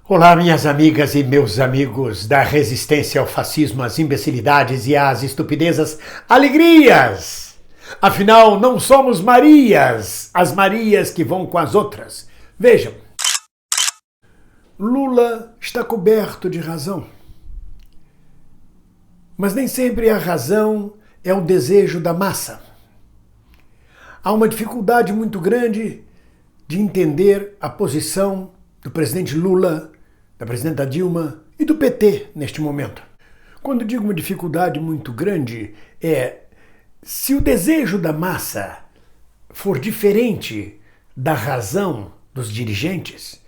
Olá, minhas amigas e meus amigos da resistência ao fascismo, às imbecilidades e às estupidezas, alegrias! Afinal, não somos Marias, as Marias que vão com as outras. Vejam, Lula está coberto de razão. Mas nem sempre a razão é o desejo da massa. Há uma dificuldade muito grande de entender a posição do presidente Lula, da presidenta Dilma e do PT neste momento. Quando digo uma dificuldade muito grande, se o desejo da massa for diferente da razão dos dirigentes,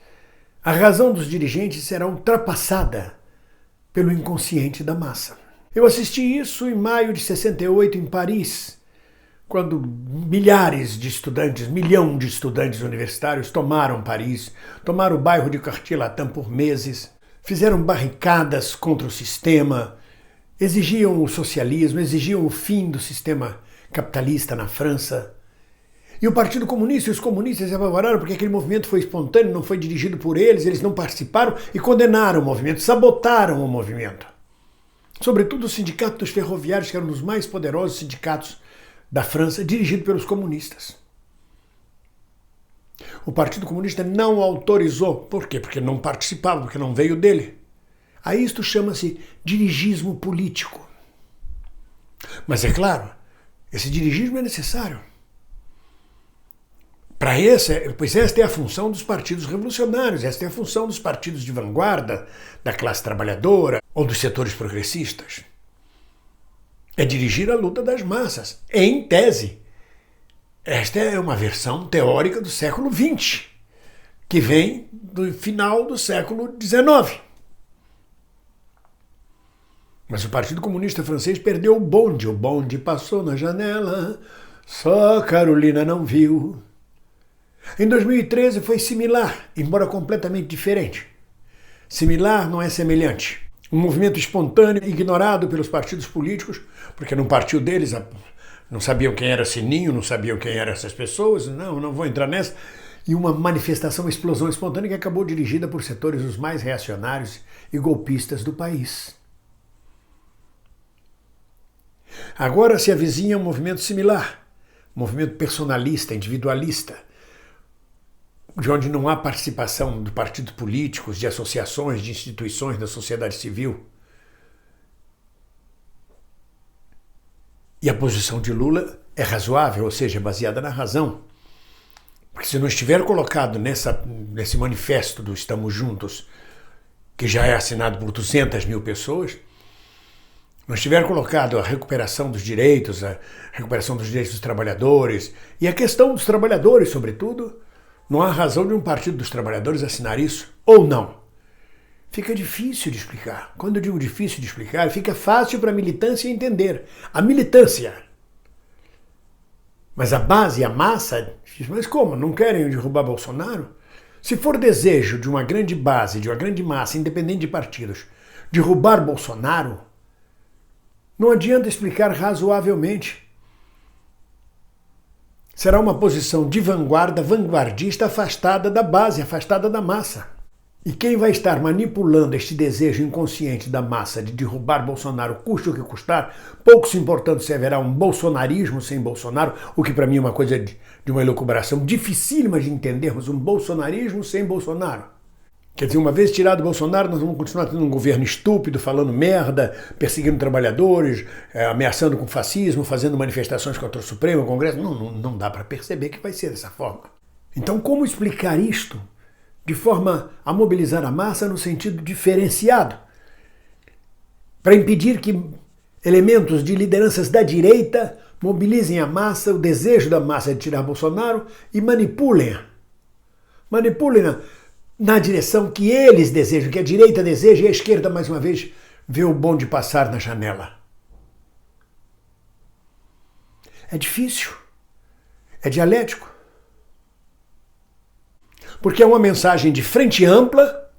a razão dos dirigentes será ultrapassada pelo inconsciente da massa. Eu assisti isso em maio de 68 em Paris, quando milhares de estudantes, milhão de estudantes universitários tomaram Paris, tomaram o bairro de Quartier-Latin por meses, fizeram barricadas contra o sistema, exigiam o socialismo, exigiam o fim do sistema capitalista na França. E o Partido Comunista e os comunistas se apavoraram porque aquele movimento foi espontâneo, não foi dirigido por eles, eles não participaram e condenaram o movimento, sabotaram o movimento. Sobretudo o sindicato dos ferroviários, que era um dos mais poderosos sindicatos da França, dirigido pelos comunistas. O Partido Comunista não autorizou. Por quê? Porque não participava, porque não veio dele. A isto chama-se dirigismo político. Mas é claro, esse dirigismo é necessário. Pois esta é a função dos partidos revolucionários, esta é a função dos partidos de vanguarda, da classe trabalhadora ou dos setores progressistas. É dirigir a luta das massas, em tese. Esta é uma versão teórica do século XX, que vem do final do século XIX. Mas o Partido Comunista Francês perdeu o bonde passou na janela, só Carolina não viu. Em 2013 foi similar, embora completamente diferente. Similar não é semelhante. Um movimento espontâneo, ignorado pelos partidos políticos, porque não partiu deles, não sabiam quem era Sininho, não sabiam quem eram essas pessoas, não vou entrar nessa. E uma manifestação, uma explosão espontânea que acabou dirigida por setores os mais reacionários e golpistas do país. Agora se avizinha um movimento similar, um movimento personalista, individualista, de onde não há participação de partidos políticos, de associações, de instituições da sociedade civil. E a posição de Lula é razoável, ou seja, baseada na razão. Porque se não estiver colocado nesse manifesto do Estamos Juntos, que já é assinado por 200 mil pessoas, não estiver colocado a recuperação dos direitos, a recuperação dos direitos dos trabalhadores, e a questão dos trabalhadores, sobretudo, não há razão de um partido dos trabalhadores assinar isso, ou não. Fica difícil de explicar. Quando eu digo difícil de explicar, fica fácil para a militância entender. A militância. Mas a base, a massa, diz, mas como? Não querem derrubar Bolsonaro? Se for desejo de uma grande base, de uma grande massa, independente de partidos, derrubar Bolsonaro, não adianta explicar razoavelmente. Será uma posição de vanguarda, vanguardista, afastada da base, afastada da massa. E quem vai estar manipulando este desejo inconsciente da massa de derrubar Bolsonaro, custe o que custar, pouco se importando se haverá um bolsonarismo sem Bolsonaro, o que para mim é uma coisa de uma elucubração dificílima de entendermos, um bolsonarismo sem Bolsonaro. Quer dizer, uma vez tirado Bolsonaro, nós vamos continuar tendo um governo estúpido, falando merda, perseguindo trabalhadores, ameaçando com fascismo, fazendo manifestações contra o Supremo, o Congresso. Não dá para perceber que vai ser dessa forma. Então, como explicar isto de forma a mobilizar a massa no sentido diferenciado? Para impedir que elementos de lideranças da direita mobilizem a massa, o desejo da massa de tirar Bolsonaro e manipulem-a. Manipulem-na na direção que eles desejam, que a direita deseja, e a esquerda, mais uma vez, vê o bonde passar na janela. É difícil. É dialético. Porque é uma mensagem de frente ampla,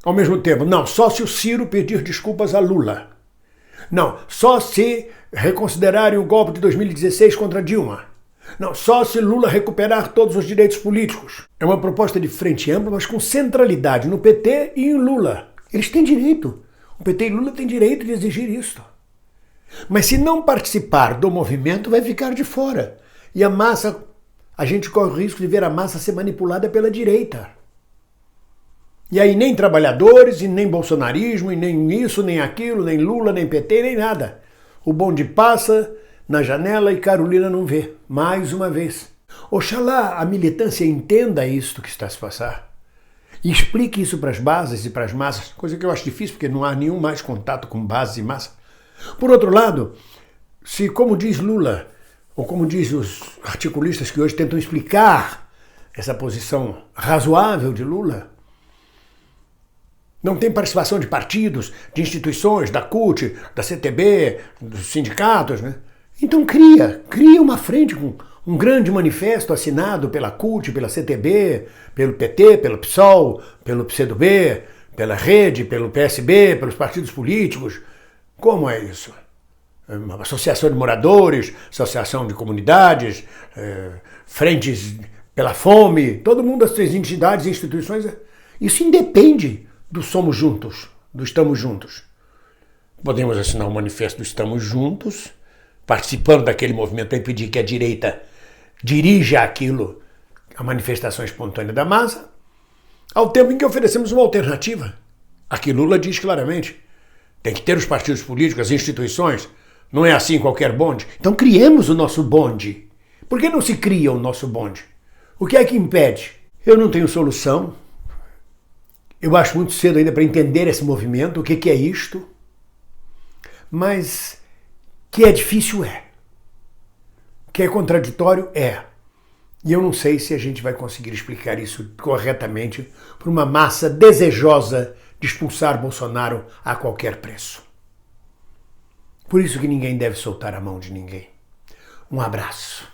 ao mesmo tempo, não, só se o Ciro pedir desculpas a Lula. Não, só se reconsiderarem o golpe de 2016 contra Dilma. Não, só se Lula recuperar todos os direitos políticos. É uma proposta de frente ampla, mas com centralidade no PT e em Lula. Eles têm direito. O PT e Lula têm direito de exigir isso. Mas se não participar do movimento, vai ficar de fora. E a massa, a gente corre o risco de ver a massa ser manipulada pela direita. E aí nem trabalhadores, e nem bolsonarismo, e nem isso, nem aquilo, nem Lula, nem PT, nem nada. O bonde passa na janela e Carolina não vê, mais uma vez. Oxalá a militância entenda isto que está a se passar e explique isso para as bases e para as massas, coisa que eu acho difícil porque não há nenhum mais contato com bases e massa. Por outro lado, se, como diz Lula, ou como diz os articulistas que hoje tentam explicar essa posição razoável de Lula, não tem participação de partidos, de instituições, da CUT, da CTB, dos sindicatos, né? Então cria uma frente com um grande manifesto assinado pela CUT, pela CTB, pelo PT, pelo PSOL, pelo PCdoB, pela Rede, pelo PSB, pelos partidos políticos. Como é isso? Uma associação de moradores, associação de comunidades, frentes pela fome, todo mundo, as três entidades e instituições. Isso independe do Somos Juntos, do Estamos Juntos. Podemos assinar um manifesto do Estamos Juntos, participando daquele movimento para impedir que a direita dirija aquilo, a manifestação espontânea da massa, ao tempo em que oferecemos uma alternativa. Aqui Lula diz claramente, tem que ter os partidos políticos, as instituições, não é assim qualquer bonde. Então criemos o nosso bonde. Por que não se cria o nosso bonde? O que é que impede? Eu não tenho solução. Eu acho muito cedo ainda para entender esse movimento, o que é isto. Mas que é difícil é. Que é contraditório é. E eu não sei se a gente vai conseguir explicar isso corretamente para uma massa desejosa de expulsar Bolsonaro a qualquer preço. Por isso que ninguém deve soltar a mão de ninguém. Um abraço.